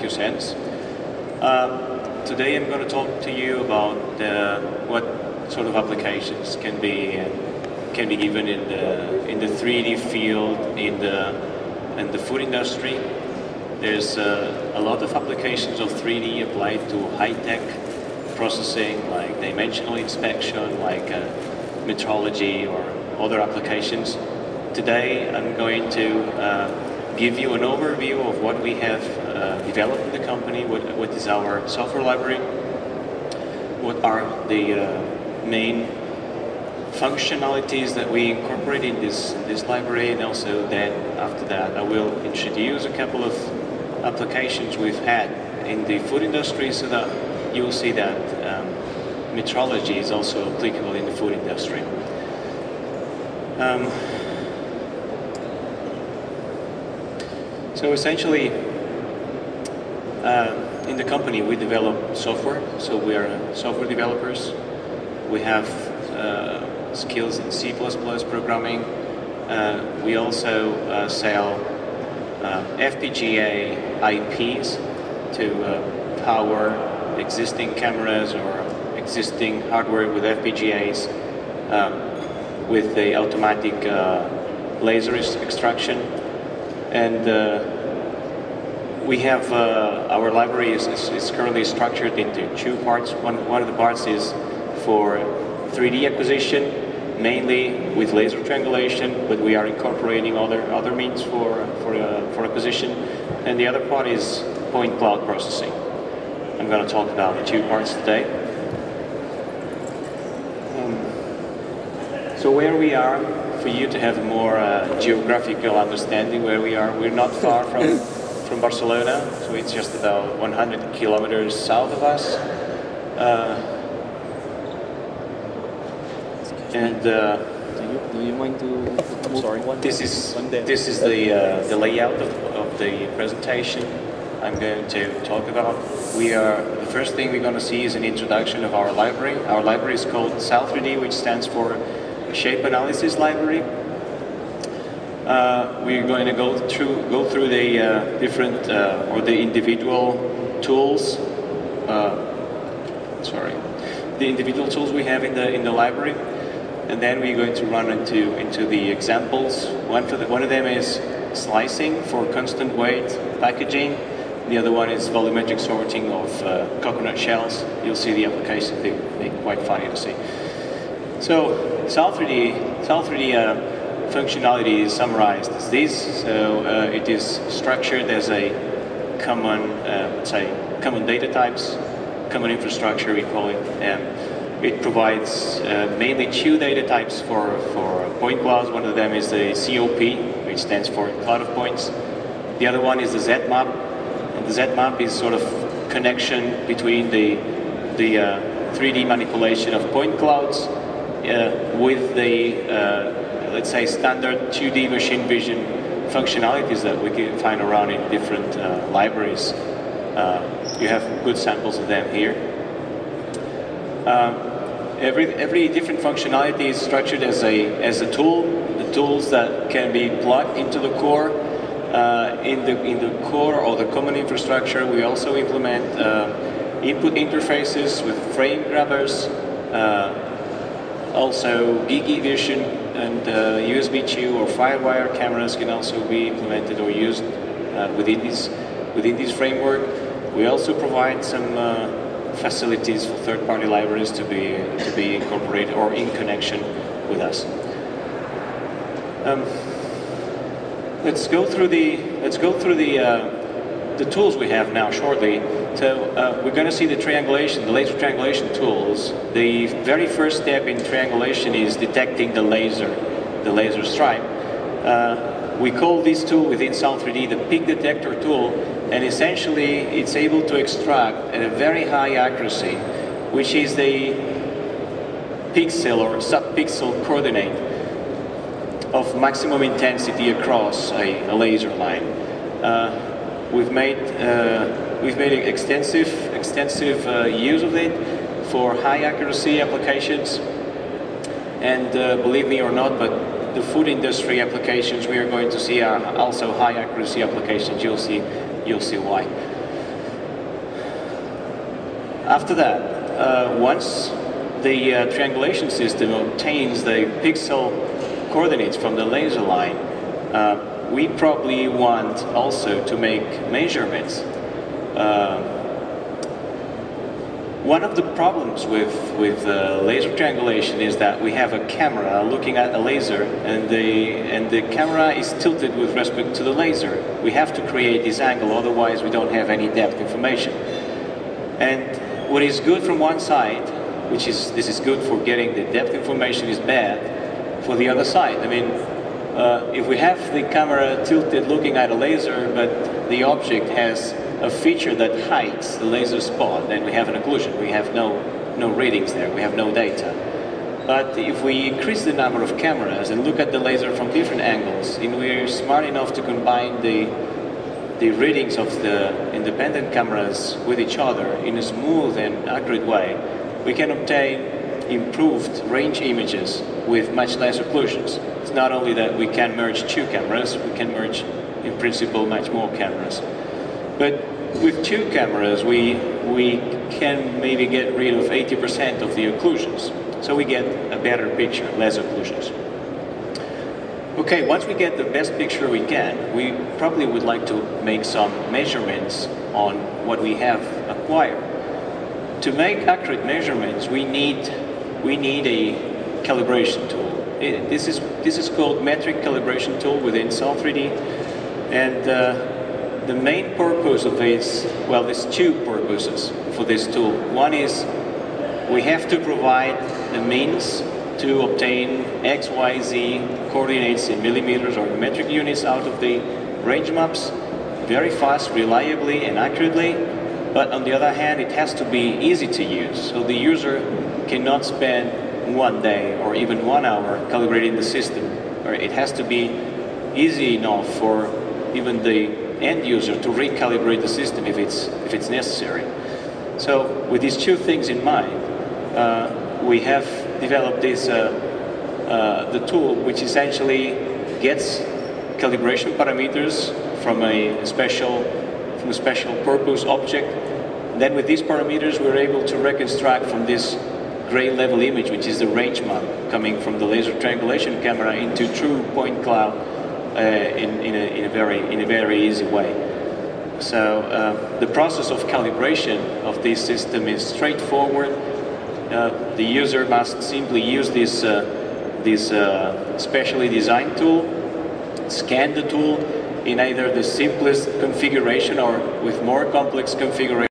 AQSense. Today I'm going to talk to you about what sort of applications can be given in the 3D field in the food industry. There's a lot of applications of 3D applied to high-tech processing, like dimensional inspection, like metrology or other applications. Today I'm going to give you an overview of what we have developed in the company, what is our software library, what are the main functionalities that we incorporate in this library, and also then after that I will introduce a couple of applications we've had in the food industry so that you'll see that metrology is also applicable in the food industry. So essentially, in the company we develop software, so we are software developers. We have skills in C++ programming. We also sell FPGA IPs to power existing cameras or existing hardware with FPGAs with the automatic laser extraction. And we have our library is currently structured into two parts. One of the parts is for 3D acquisition, mainly with laser triangulation, but we are incorporating other means for acquisition. And the other part is point cloud processing. I'm going to talk about the two parts today. So where we are, for you to have a more geographical understanding where we are, we're not far from Barcelona, so it's just about 100 kilometers south of us. Do you mind to move? Sorry. This is the layout of the presentation I'm going to talk about. The first thing we're going to see is an introduction of our library. Our library is called SAL3D, which stands for Shape Analysis Library. We're going to go through the different or the individual tools. The individual tools we have in the library, and then we're going to run into the examples. One of them is slicing for constant weight packaging. The other one is volumetric sorting of coconut shells. You'll see the application; they're quite funny to see. So SAL3D functionality is summarized as this. So it is structured as a common, common data types, common infrastructure we call it. It provides mainly two data types for point clouds. One of them is the COP, which stands for cloud of points. The other one is the Z-map, and the Z-map is sort of connection between the 3D manipulation of point clouds with the let's say standard 2D machine vision functionalities that we can find around in different libraries. You have good samples of them here. Every different functionality is structured as a tool. The tools that can be plugged into the core. In the core or the common infrastructure, we also implement input interfaces with frame grabbers. Also, Gigi Vision and USB 2 or FireWire cameras can also be implemented or used within this framework. We also provide some facilities for third-party libraries to be incorporated or in connection with us. Let's go through the tools we have now shortly. So we're going to see the laser triangulation tools. The very first step in triangulation is detecting the laser stripe. We call this tool within SAL3D the peak detector tool, and essentially it's able to extract at a very high accuracy, which is the pixel or sub-pixel coordinate of maximum intensity across a laser line. We've made extensive use of it for high accuracy applications, and believe me or not, but the food industry applications we are going to see are also high accuracy applications. You'll see why. After that, once the triangulation system obtains the pixel coordinates from the laser line, we probably want also to make measurements. One of the problems with laser triangulation is that we have a camera looking at a laser, and the camera is tilted with respect to the laser. We have to create this angle, otherwise we don't have any depth information. And what is good from one side, this is good for getting the depth information, is bad for the other side. I mean, if we have the camera tilted looking at a laser, but the object has a feature that hides the laser spot, then we have an occlusion. We have no readings there, we have no data. But if we increase the number of cameras and look at the laser from different angles, and we're smart enough to combine the readings of the independent cameras with each other in a smooth and accurate way, we can obtain improved range images with much less occlusions. It's not only that we can merge two cameras, we can merge, in principle, much more cameras. But with two cameras, we can maybe get rid of 80% of the occlusions. So we get a better picture, less occlusions. Okay, once we get the best picture we can, we probably would like to make some measurements on what we have acquired. To make accurate measurements, we need a calibration tool. This is called metric calibration tool within SAL3D, and the main purpose of this, well, there's two purposes for this tool. One is we have to provide the means to obtain X, Y, Z coordinates in millimeters or metric units out of the range maps very fast, reliably, and accurately. But on the other hand, it has to be easy to use. So the user cannot spend 1 day or even 1 hour calibrating the system. Or it has to be easy enough for even the end user to recalibrate the system if it's necessary. So with these two things in mind, we have developed this the tool which essentially gets calibration parameters from a special purpose object. And then with these parameters, we're able to reconstruct from this gray level image, which is the range map coming from the laser triangulation camera, into true point cloud in a very easy way. So the process of calibration of this system is straightforward. The user must simply use this specially designed tool, scan the tool in either the simplest configuration or with more complex configuration.